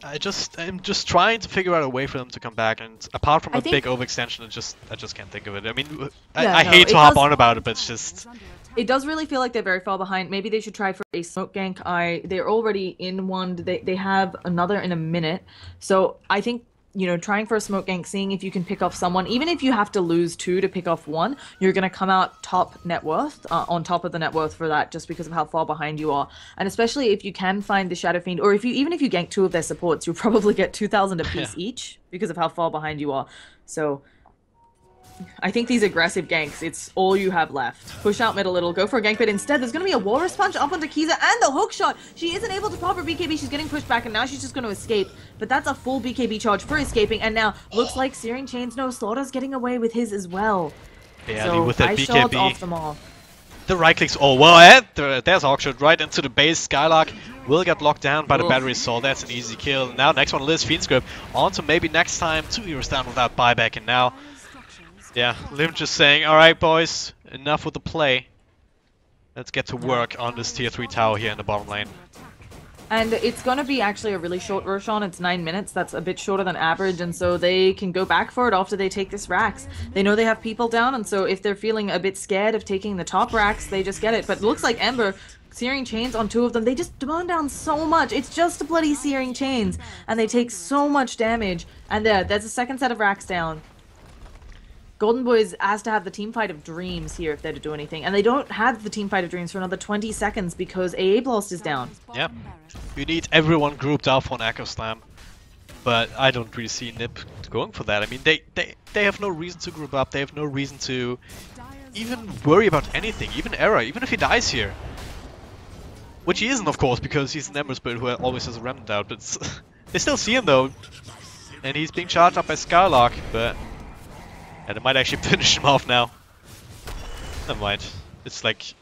A: I'm just trying to figure out a way for them to come back, and apart from a big overextension, I just can't think of it. I mean, I hate to hop on about it, but it's just...
B: It does really feel like they're very far behind. Maybe they should try for a smoke gank. They're already in one. They have another in a minute. So I think, you know, trying for a smoke gank, seeing if you can pick off someone, even if you have to lose 2 to pick off 1, you're going to come out top net worth, on top of the net worth for that, just because of how far behind you are. And especially if you can find the Shadow Fiend, or even if you gank 2 of their supports, you'll probably get 2,000 apiece each, because of how far behind you are. So I think these aggressive ganks, it's all you have left. Push out mid a little, go for a gank, but instead there's going to be a Walrus Punch up onto Kiza and the hook shot. She isn't able to pop her BKB, she's getting pushed back, and now she's just going to escape. But that's a full BKB charge for escaping, and now looks like Searing Chains, no, Slaughter's getting away with his as well.
A: Yeah,
B: so
A: with that
B: ice
A: BKB.
B: shards off them all.
A: The right clicks, oh well, there's Hawkshot right into the base. Skylark will get locked down by the battery assault. That's an easy kill. Now next one, Liz Fiend Script. On to maybe next time 2 heroes down without buyback, and now... Yeah, Lim just saying, alright boys, enough with the play. Let's get to work on this tier 3 tower here in the bottom lane.
B: And it's going to be actually a really short Roshan. It's 9 minutes. That's a bit shorter than average. And so they can go back for it after they take this racks. They know they have people down. And so if they're feeling a bit scared of taking the top racks, they just get it. But it looks like Ember, Searing Chains on 2 of them, they just burn down so much. It's just bloody Searing Chains. And they take so much damage. And there's a second set of racks down. Golden Boys has to have the team fight of dreams here if they're to do anything. And they don't have the team fight of dreams for another 20 seconds because AA Blast is down.
A: Yeah. You need everyone grouped up for an Echo Slam. But I don't really see Nip going for that. I mean, they have no reason to group up. They have no reason to even worry about anything. Even Era, even if he dies here. Which he isn't, of course, because he's an Ember Spirit who always has a Remnant out. But they still see him, though. And he's being charged up by Skylark, but... And it might actually finish him off now. Never mind. It's like...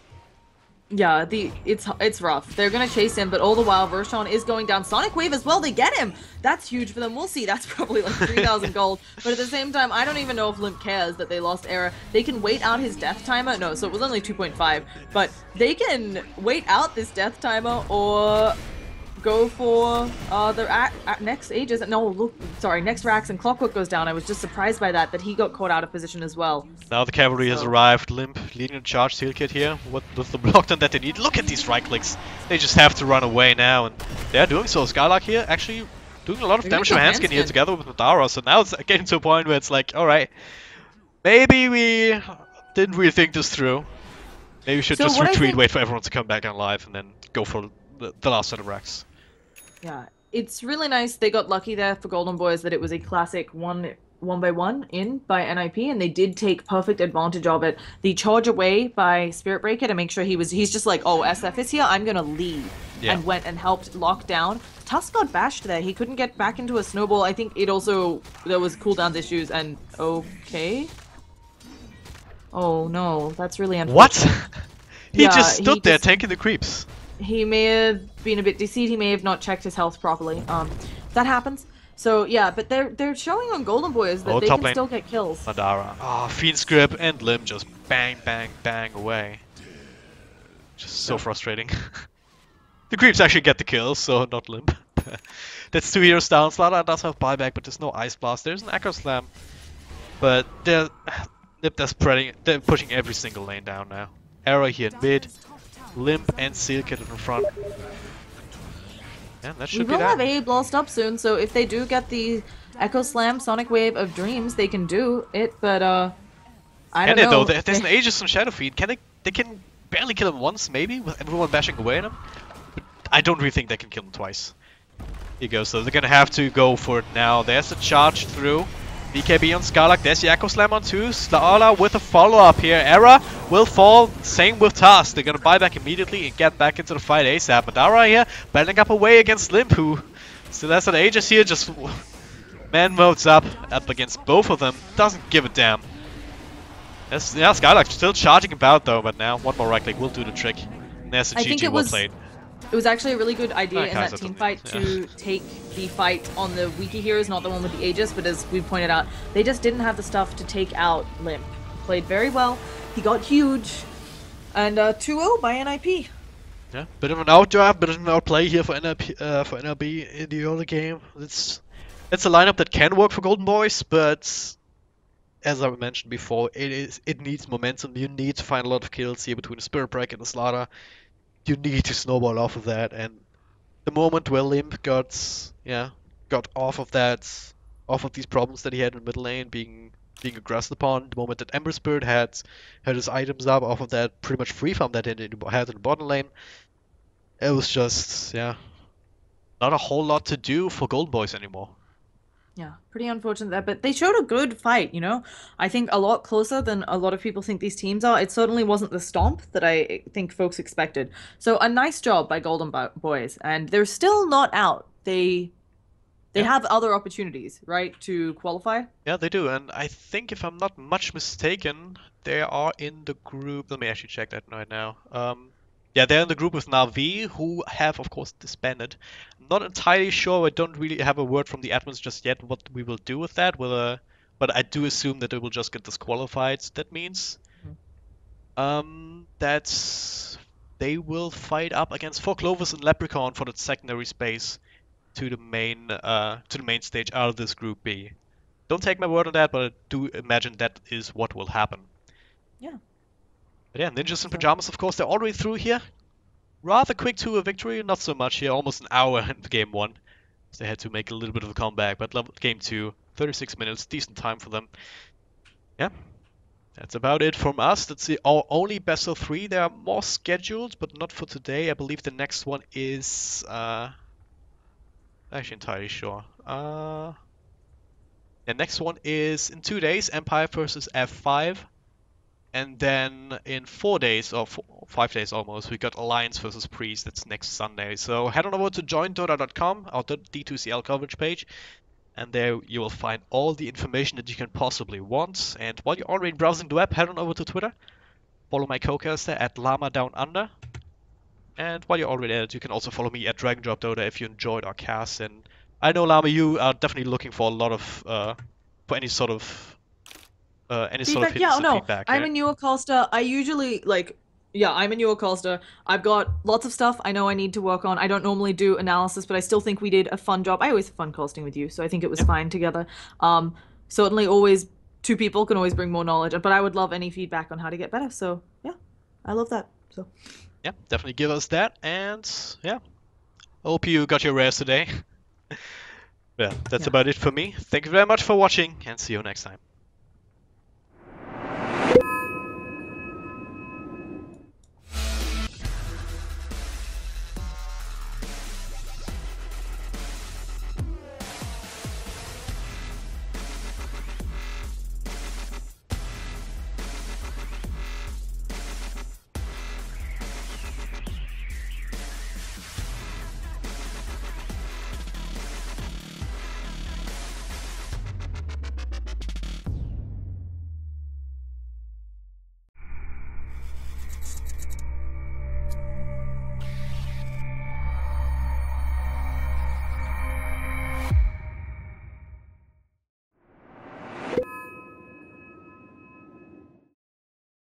B: Yeah, it's rough. They're gonna chase him, but all the while Roshan is going down. Sonic Wave as well, they get him! That's huge for them. We'll see, that's probably like 3,000 gold. But at the same time, I don't even know if Limp cares that they lost Era. They can wait out his death timer. No, so it was only 2.5. But they can wait out this death timer or... go for the next Aegis. No, look, sorry, next Rax and Clockwork goes down. I was just surprised by that he got caught out of position as well.
A: Now the cavalry has arrived. Limp leading a charge steel kit here with the blockdown that they need. Look at these right clicks. They just have to run away now, and they're doing so. Skylark here actually doing a lot of damage to Hanskin here together with Madara. So now it's getting to a point where it's like, alright, maybe we didn't really think this through. Maybe we should just retreat, wait for everyone to come back alive, and then go for the last set of Rax.
B: Yeah, it's really nice. They got lucky there for Golden Boys that it was a classic one by one in by NIP, and they did take perfect advantage of it. The charge away by Spirit Breaker to make sure he's just like, oh, SF is here, I'm gonna leave. Yeah. And went and helped lock down. Tusk got bashed there. He couldn't get back into a snowball. I think it also, there was cooldowns issues and okay. Oh no, that's really unfortunate.
A: What? He just stood there taking the creeps.
B: He may have been a bit deceived. He may have not checked his health properly. That happens. So yeah, but they're showing on Golden Boys that they can still get kills.
A: Madara. Oh, Fiend's Grip and Limb just bang, bang, bang away. Just so frustrating. The creeps actually get the kills, so not Limb. That's 2 heroes down. Slaughter does have buyback, but there's no Ice Blast. There's an Echo Slam. But they're pushing every single lane down now. Arrow here in mid. Limp and Seal Kit in front. Yeah, that should be that.
B: We will have AA Blast up soon, so if they do get the Echo Slam Sonic Wave of Dreams, they can do it, but I don't know.
A: Though? There's an Aegis on Shadow Fiend. They can barely kill him once, maybe, with everyone bashing away at him. But I don't really think they can kill him twice. Here goes, so they're gonna have to go for it now. There's a charge through. BKB on Skylark, there's the Echo Slam on 2. Slala with a follow-up here. Era will fall, same with Tusk. They're gonna buy back immediately and get back into the fight ASAP. Madara here, battling up away against Limp, who still has an Aegis here, just man modes up against both of them. Doesn't give a damn. Yeah, Skylark still charging about though, but now one more right click will do the trick. And there's a GG well played.
B: It was actually a really good idea in that team fight to take the fight on the weaker heroes, not the one with the Aegis, but as we pointed out, they just didn't have the stuff to take out Limp. Played very well, he got huge, and 2-0 by NIP.
A: Yeah, bit of an outdraft, bit of an outplay here for NLB in the early game. It's a lineup that can work for Golden Boys, but as I mentioned before, it needs momentum. You need to find a lot of kills here between the Spirit Break and the Slaughter. You need to snowball off of that, and the moment where Limp got off of these problems that he had in mid lane, being aggressed upon, the moment that Ember Spirit had his items up off of that pretty much free farm that he had in the bottom lane, it was just not a whole lot to do for Golden Boys anymore.
B: Yeah, pretty unfortunate there, but they showed a good fight, you know? I think a lot closer than a lot of people think these teams are. It certainly wasn't the stomp that I think folks expected. So a nice job by Golden Boys, and they're still not out. They have other opportunities, right, to qualify?
A: Yeah, they do, and I think if I'm not much mistaken, they are in the group. Let me actually check that right now. Yeah, they're in the group with Na'Vi, who have, of course, disbanded. I'm not entirely sure. I don't really have a word from the admins just yet what we will do with that. But I do assume that they will just get disqualified. That means that's they will fight up against Four Clovers and Leprechaun for the secondary space to the main stage out of this Group B. Don't take my word on that, but I do imagine that is what will happen.
B: Yeah.
A: But yeah, Ninjas in
B: So
A: Pyjamas, of course, they're already through here. Rather quick to a victory, not so much here, almost an hour in game 1. So they had to make a little bit of a comeback, but game 2, 36 minutes, decent time for them. Yeah, that's about it from us. That's our only best of 3. There are more scheduled, but not for today. I believe the next one is... actually entirely sure. The next one is in 2 days, Empire versus F5. And then in 4 days, or 5 days almost, we got Alliance versus Priest. That's next Sunday. So head on over to joindota.com, our D2CL coverage page, and there you will find all the information that you can possibly want. And while you're already browsing the web, head on over to Twitter. Follow my co-caster at LlamaDownUnder. And while you're already at it, you can also follow me at DragonDropDota if you enjoyed our cast. And I know, Llama, you are definitely looking for a lot of for any sort of
B: feedback? Yeah,
A: hints
B: oh
A: and
B: no.
A: feedback,
B: I'm
A: right?
B: a newer caster. I usually like yeah, I'm a newer caster. I've got lots of stuff I know I need to work on. I don't normally do analysis, but I still think we did a fun job. I always have fun casting with you, so I think it was
A: Yep.
B: fine together. Certainly always two people can always bring more knowledge, but I would love any feedback on how to get better. So yeah, I love that. So
A: Yeah, definitely give us that. And yeah, hope you got your rares today. Yeah, that's
B: yeah.
A: about it for me. Thank you very much for watching and see you next time.